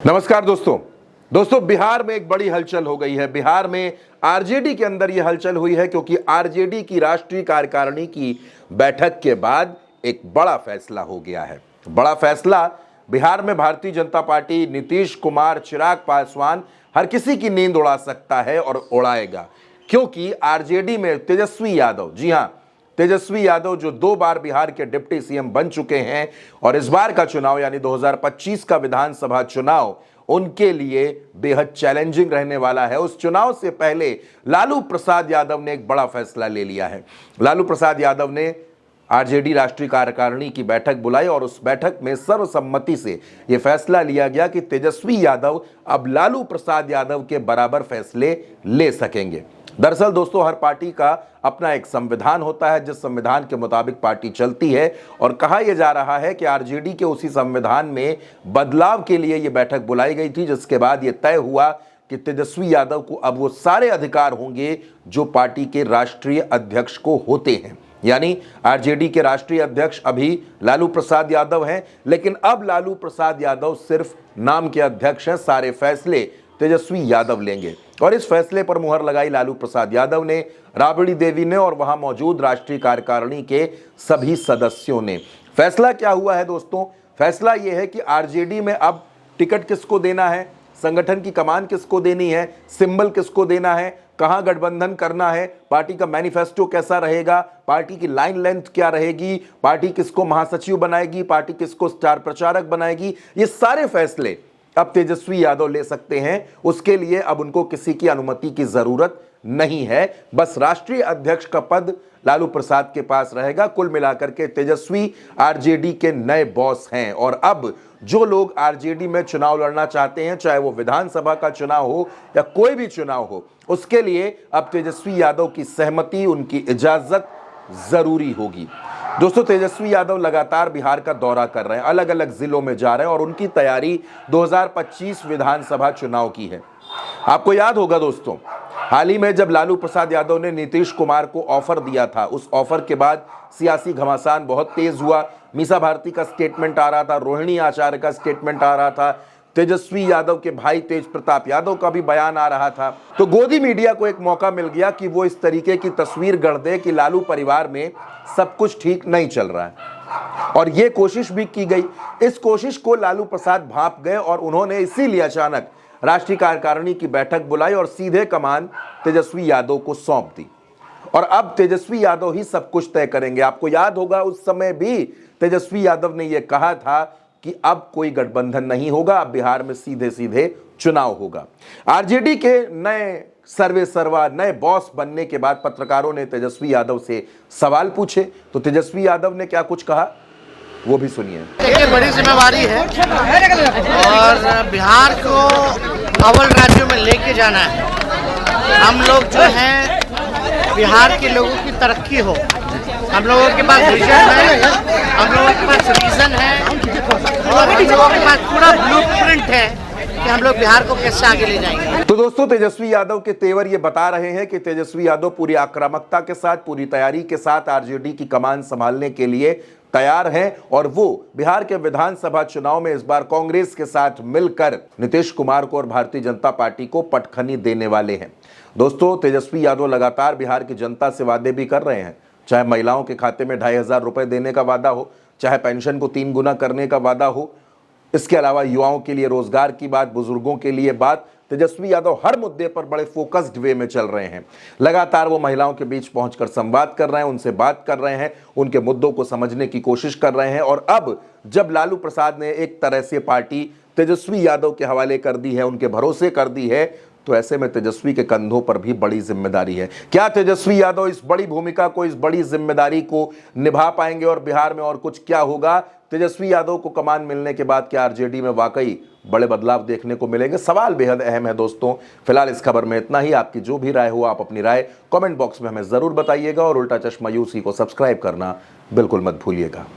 नमस्कार दोस्तों बिहार में एक बड़ी हलचल हो गई है। बिहार में आरजेडी के अंदर यह हलचल हुई है क्योंकि आरजेडी की राष्ट्रीय कार्यकारिणी की बैठक के बाद एक बड़ा फैसला हो गया है। बड़ा फैसला बिहार में भारतीय जनता पार्टी, नीतीश कुमार, चिराग पासवान हर किसी की नींद उड़ा सकता है और उड़ाएगा, क्योंकि आरजेडी में तेजस्वी यादव, जी हां, तेजस्वी यादव जो 2 बार बिहार के डिप्टी सीएम बन चुके हैं और इस बार का चुनाव यानी 2025 का विधानसभा चुनाव उनके लिए बेहद चैलेंजिंग रहने वाला है। उस चुनाव से पहले लालू प्रसाद यादव ने एक बड़ा फैसला ले लिया है। लालू प्रसाद यादव ने आरजेडी राष्ट्रीय कार्यकारिणी की बैठक बुलाई और उस बैठक में सर्वसम्मति से यह फैसला लिया गया कि तेजस्वी यादव अब लालू प्रसाद यादव के बराबर फैसले ले सकेंगे। दरअसल दोस्तों, हर पार्टी का अपना एक संविधान होता है, जिस संविधान के मुताबिक पार्टी चलती है, और कहा यह जा रहा है कि आरजेडी के उसी संविधान में बदलाव के लिए यह बैठक बुलाई गई थी, जिसके बाद यह तय हुआ कि तेजस्वी यादव को अब वो सारे अधिकार होंगे जो पार्टी के राष्ट्रीय अध्यक्ष को होते हैं। यानी आरजेडी के राष्ट्रीय अध्यक्ष अभी लालू प्रसाद यादव हैं, लेकिन अब लालू प्रसाद यादव सिर्फ नाम के अध्यक्ष हैं। सारे फैसले तेजस्वी यादव लेंगे और इस फैसले पर मुहर लगाई लालू प्रसाद यादव ने, राबड़ी देवी ने और वहां मौजूद राष्ट्रीय कार्यकारिणी के सभी सदस्यों ने। फैसला क्या हुआ है दोस्तों? फैसला यह है कि आरजेडी में अब टिकट किसको देना है, संगठन की कमान किसको देनी है, सिंबल किसको देना है, कहां गठबंधन करना है, पार्टी का मैनिफेस्टो कैसा रहेगा, पार्टी की लाइन लेंथ क्या रहेगी, पार्टी किसको महासचिव बनाएगी, पार्टी किसको स्टार प्रचारक बनाएगी, ये सारे फैसले अब तेजस्वी यादव ले सकते हैं। उसके लिए अब उनको किसी की अनुमति की जरूरत नहीं है, बस राष्ट्रीय अध्यक्ष का पद लालू प्रसाद के पास रहेगा। कुल मिलाकर के तेजस्वी आरजेडी के नए बॉस हैं और अब जो लोग आरजेडी में चुनाव लड़ना चाहते हैं, चाहे वो विधानसभा का चुनाव हो या कोई भी चुनाव हो, उसके लिए अब तेजस्वी यादव की सहमति, उनकी इजाजत जरूरी होगी। दोस्तों, तेजस्वी यादव लगातार बिहार का दौरा कर रहे हैं, अलग अलग जिलों में जा रहे हैं और उनकी तैयारी 2025 विधानसभा चुनाव की है। आपको याद होगा दोस्तों, हाल ही में जब लालू प्रसाद यादव ने नीतीश कुमार को ऑफर दिया था, उस ऑफर के बाद सियासी घमासान बहुत तेज हुआ। मीसा भारती का स्टेटमेंट आ रहा था, रोहिणी आचार्य का स्टेटमेंट आ रहा था, तेजस्वी यादव के भाई तेज प्रताप यादव का भी बयान आ रहा था। तो गोदी मीडिया को एक मौका मिल गया कि वो इस तरीके की तस्वीर गढ़ दे कि लालू परिवार में सब कुछ ठीक नहीं चल रहा है, और ये कोशिश भी की गई। इस कोशिश को लालू प्रसाद भांप गए और उन्होंने इसीलिए अचानक राष्ट्रीय कार्यकारिणी की बैठक बुलाई और सीधे कमान तेजस्वी यादव को सौंप दी और अब तेजस्वी यादव ही सब कुछ तय करेंगे। आपको याद होगा, उस समय भी तेजस्वी यादव ने यह कहा था कि अब कोई गठबंधन नहीं होगा, अब बिहार में सीधे सीधे चुनाव होगा। आरजेडी के नए सर्वे सर्वा, नए बॉस बनने के बाद पत्रकारों ने तेजस्वी यादव से सवाल पूछे, तो तेजस्वी यादव ने क्या कुछ कहा वो भी सुनिए। देखिए, बड़ी जिम्मेवारी है और बिहार को अव्वल राज्यों में लेके जाना है। हम लोग जो हैं, बिहार के लोगों की तरक्की हो, हम लोगों के पास विजन है, हम लोगों के पास रीजन है और हम लोगों के पास पूरा ब्लूप्रिंट है कि हम लोग बिहार को कैसे आगे ले जाएंगे। तो दोस्तों, तेजस्वी यादव के तेवर ये बता रहे हैं कि तेजस्वी यादव पूरी आक्रामकता के साथ, पूरी तैयारी के साथ आरजेडी की कमान संभालने के लिए तैयार हैं और वो बिहार के विधानसभा चुनाव में इस बार कांग्रेस के साथ मिलकर नीतीश कुमार को और भारतीय जनता पार्टी को पटखनी देने वाले हैं। दोस्तों, तेजस्वी यादव लगातार बिहार की जनता से वादे भी कर रहे हैं, चाहे महिलाओं के खाते में 2500 रुपए देने का वादा हो, चाहे पेंशन को 3 गुना करने का वादा हो, इसके अलावा युवाओं के लिए रोजगार की बात, बुजुर्गों के लिए बात। तेजस्वी यादव हर मुद्दे पर बड़े फोकस्ड वे में चल रहे हैं। लगातार वो महिलाओं के बीच पहुंचकर संवाद कर रहे हैं, उनसे बात कर रहे हैं, उनके मुद्दों को समझने की कोशिश कर रहे हैं। और अब जब लालू प्रसाद ने एक तरह से पार्टी तेजस्वी यादव के हवाले कर दी है, उनके भरोसे कर दी है, तो ऐसे में तेजस्वी के कंधों पर भी बड़ी जिम्मेदारी है। क्या तेजस्वी यादव इस बड़ी भूमिका को, इस बड़ी जिम्मेदारी को निभा पाएंगे और बिहार में और कुछ क्या होगा? तेजस्वी यादव को कमान मिलने के बाद क्या आरजेडी में वाकई बड़े बदलाव देखने को मिलेंगे? सवाल बेहद अहम है दोस्तों। फिलहाल इस खबर में इतना ही। आपकी जो भी राय हो, आप अपनी राय कमेंट बॉक्स में हमें जरूर बताइएगा और उल्टा चश्मा यूसी को सब्सक्राइब करना बिल्कुल मत भूलिएगा।